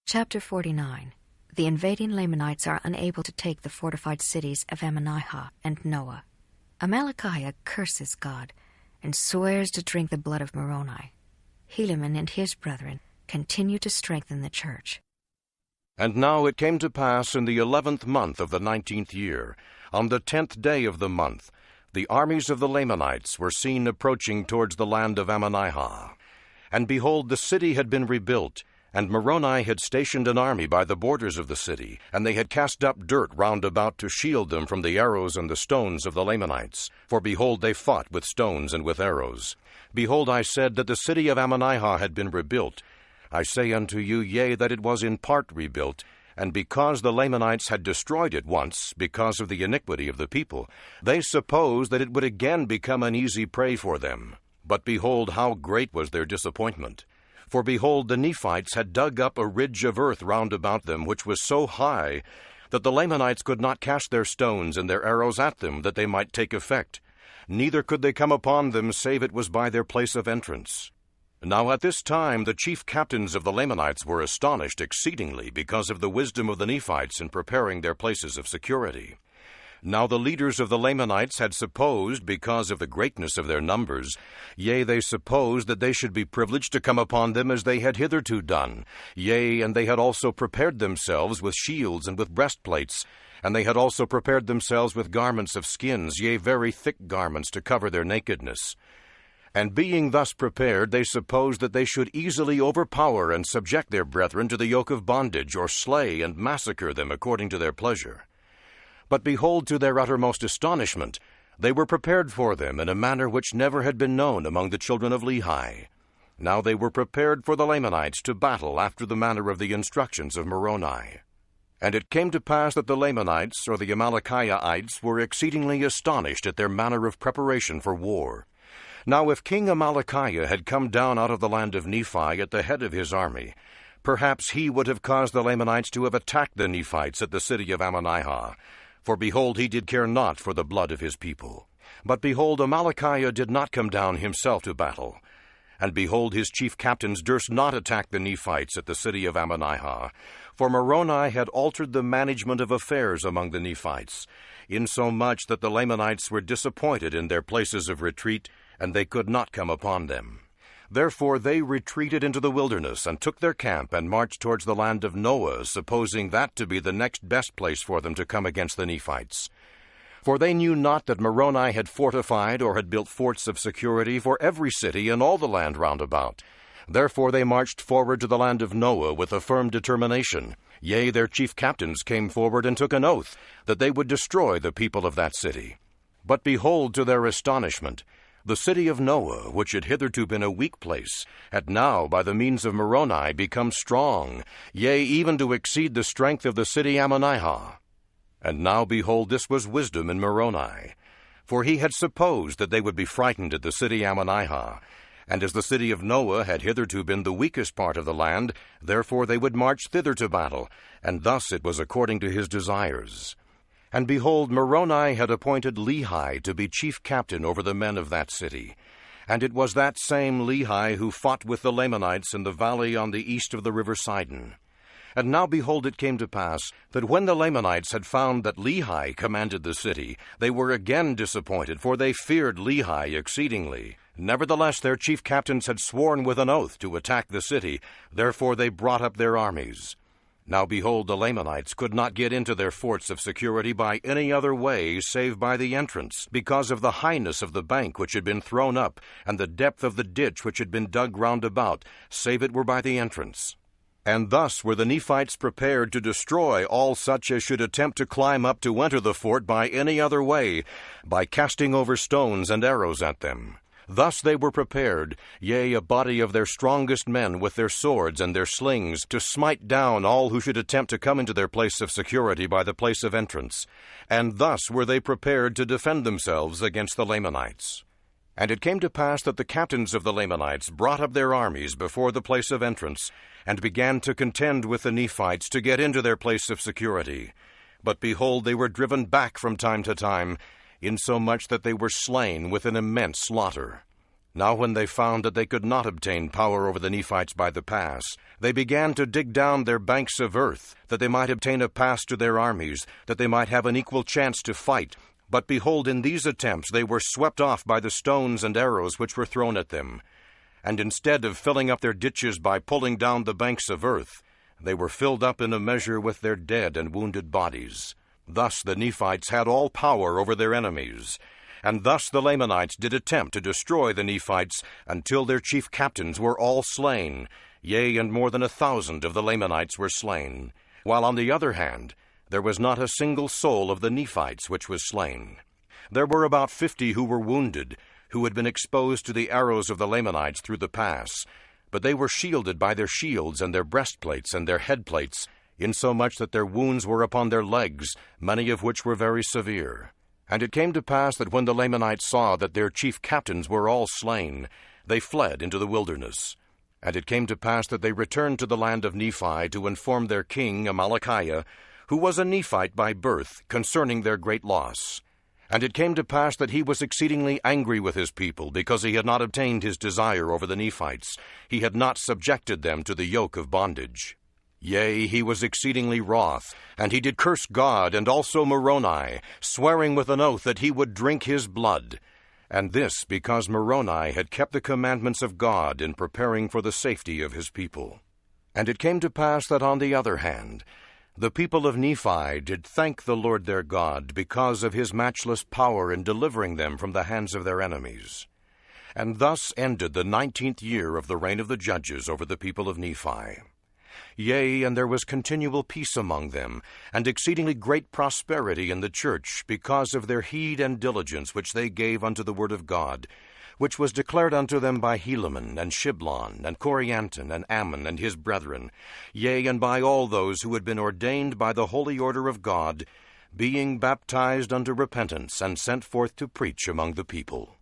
Chapter 49. The invading Lamanites are unable to take the fortified cities of Ammonihah and Noah. Amalickiah curses God and swears to drink the blood of Moroni. Helaman and his brethren continue to strengthen the church. And now it came to pass in the 11th month of the 19th year, on the 10th day of the month, the armies of the Lamanites were seen approaching towards the land of Ammonihah. And behold, the city had been rebuilt, and Moroni had stationed an army by the borders of the city, and they had cast up dirt round about to shield them from the arrows and the stones of the Lamanites. For behold, they fought with stones and with arrows. Behold, I said that the city of Ammonihah had been rebuilt. I say unto you, yea, that it was in part rebuilt, and because the Lamanites had destroyed it once, because of the iniquity of the people, they supposed that it would again become an easy prey for them. But behold, how great was their disappointment! For behold, the Nephites had dug up a ridge of earth round about them, which was so high that the Lamanites could not cast their stones and their arrows at them, that they might take effect. Neither could they come upon them, save it was by their place of entrance. Now at this time the chief captains of the Lamanites were astonished exceedingly because of the wisdom of the Nephites in preparing their places of security. Now the leaders of the Lamanites had supposed, because of the greatness of their numbers, yea, they supposed that they should be privileged to come upon them as they had hitherto done. Yea, and they had also prepared themselves with shields and with breastplates, and they had also prepared themselves with garments of skins, yea, very thick garments to cover their nakedness. And being thus prepared, they supposed that they should easily overpower and subject their brethren to the yoke of bondage, or slay and massacre them according to their pleasure. But behold, to their uttermost astonishment, they were prepared for them in a manner which never had been known among the children of Lehi. Now they were prepared for the Lamanites to battle after the manner of the instructions of Moroni. And it came to pass that the Lamanites, or the Amalickiahites, were exceedingly astonished at their manner of preparation for war. Now if King Amalickiah had come down out of the land of Nephi at the head of his army, perhaps he would have caused the Lamanites to have attacked the Nephites at the city of Ammonihah. For behold, he did care not for the blood of his people. But behold, Amalickiah did not come down himself to battle. And behold, his chief captains durst not attack the Nephites at the city of Ammonihah. For Moroni had altered the management of affairs among the Nephites, insomuch that the Lamanites were disappointed in their places of retreat, and they could not come upon them. Therefore they retreated into the wilderness, and took their camp, and marched towards the land of Noah, supposing that to be the next best place for them to come against the Nephites. For they knew not that Moroni had fortified or had built forts of security for every city in all the land round about. Therefore they marched forward to the land of Noah with a firm determination. Yea, their chief captains came forward and took an oath that they would destroy the people of that city. But behold, to their astonishment, the city of Noah, which had hitherto been a weak place, had now, by the means of Moroni, become strong, yea, even to exceed the strength of the city Ammonihah. And now, behold, this was wisdom in Moroni. For he had supposed that they would be frightened at the city Ammonihah, and as the city of Noah had hitherto been the weakest part of the land, therefore they would march thither to battle, and thus it was according to his desires. And behold, Moroni had appointed Lehi to be chief captain over the men of that city. And it was that same Lehi who fought with the Lamanites in the valley on the east of the river Sidon. And now behold, it came to pass that when the Lamanites had found that Lehi commanded the city, they were again disappointed, for they feared Lehi exceedingly. Nevertheless their chief captains had sworn with an oath to attack the city, therefore they brought up their armies. Now behold, the Lamanites could not get into their forts of security by any other way save by the entrance, because of the highness of the bank which had been thrown up, and the depth of the ditch which had been dug round about, save it were by the entrance. And thus were the Nephites prepared to destroy all such as should attempt to climb up to enter the fort by any other way, by casting over stones and arrows at them. Thus they were prepared, yea, a body of their strongest men with their swords and their slings, to smite down all who should attempt to come into their place of security by the place of entrance. And thus were they prepared to defend themselves against the Lamanites. And it came to pass that the captains of the Lamanites brought up their armies before the place of entrance, and began to contend with the Nephites to get into their place of security. But behold, they were driven back from time to time, insomuch that they were slain with an immense slaughter. Now when they found that they could not obtain power over the Nephites by the pass, they began to dig down their banks of earth, that they might obtain a pass to their armies, that they might have an equal chance to fight. But behold, in these attempts they were swept off by the stones and arrows which were thrown at them. And instead of filling up their ditches by pulling down the banks of earth, they were filled up in a measure with their dead and wounded bodies. Thus the Nephites had all power over their enemies. And thus the Lamanites did attempt to destroy the Nephites until their chief captains were all slain. Yea, and more than 1,000 of the Lamanites were slain. While on the other hand, there was not a single soul of the Nephites which was slain. There were about 50 who were wounded, who had been exposed to the arrows of the Lamanites through the pass. But they were shielded by their shields and their breastplates and their headplates, insomuch that their wounds were upon their legs, many of which were very severe. And it came to pass that when the Lamanites saw that their chief captains were all slain, they fled into the wilderness. And it came to pass that they returned to the land of Nephi to inform their king Amalickiah, who was a Nephite by birth, concerning their great loss. And it came to pass that he was exceedingly angry with his people, because he had not obtained his desire over the Nephites. He had not subjected them to the yoke of bondage. Yea, he was exceedingly wroth, and he did curse God and also Moroni, swearing with an oath that he would drink his blood. And this because Moroni had kept the commandments of God in preparing for the safety of his people. And it came to pass that on the other hand, the people of Nephi did thank the Lord their God because of his matchless power in delivering them from the hands of their enemies. And thus ended the 19th year of the reign of the judges over the people of Nephi. Yea, and there was continual peace among them, and exceedingly great prosperity in the church, because of their heed and diligence which they gave unto the word of God, which was declared unto them by Helaman, and Shiblon, and Corianton, and Ammon, and his brethren, yea, and by all those who had been ordained by the holy order of God, being baptized unto repentance, and sent forth to preach among the people.